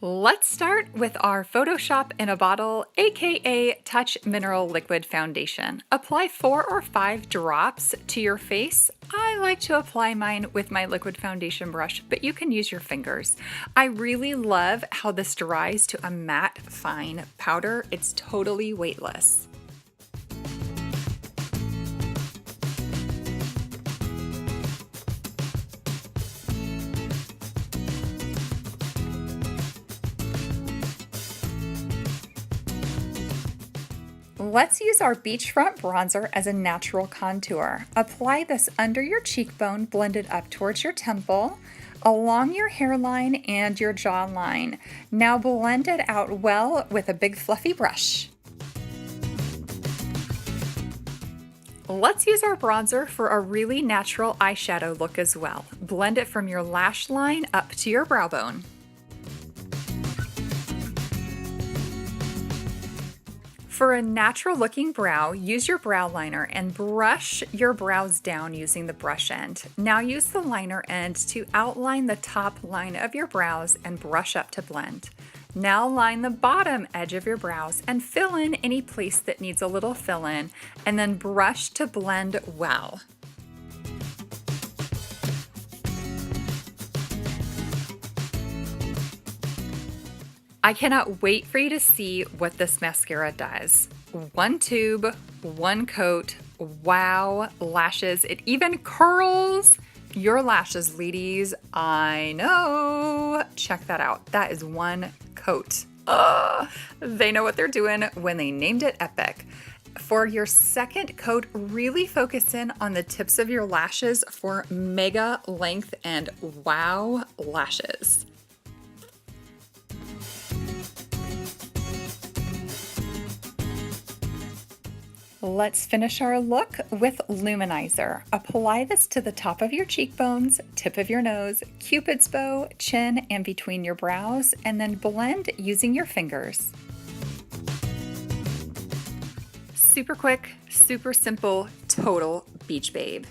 Let's start with our Photoshop in a Bottle, aka Touch Mineral Liquid Foundation. Apply 4 or 5 drops to your face. I like to apply mine with my liquid foundation brush, but you can use your fingers. I really love how this dries to a matte, fine powder. It's totally weightless. Let's use our Beachfront bronzer as a natural contour. Apply this under your cheekbone, blend it up towards your temple, along your hairline and your jawline. Now blend it out well with a big fluffy brush. Let's use our bronzer for a really natural eyeshadow look as well. Blend it from your lash line up to your brow bone. For a natural looking brow, use your brow liner and brush your brows down using the brush end. Now use the liner end to outline the top line of your brows and brush up to blend. Now line the bottom edge of your brows and fill in any place that needs a little fill in, and then brush to blend well. I cannot wait for you to see what this mascara does. One tube, one coat, wow, lashes. It even curls your lashes, ladies. I know. Check that out. That is one coat. They know what they're doing when they named it Epic. For your second coat, really focus in on the tips of your lashes for mega length and wow lashes. Let's finish our look with Luminizer. Apply this to the top of your cheekbones, tip of your nose, Cupid's bow, chin, and between your brows, and then blend using your fingers. Super quick, super simple, total beach babe.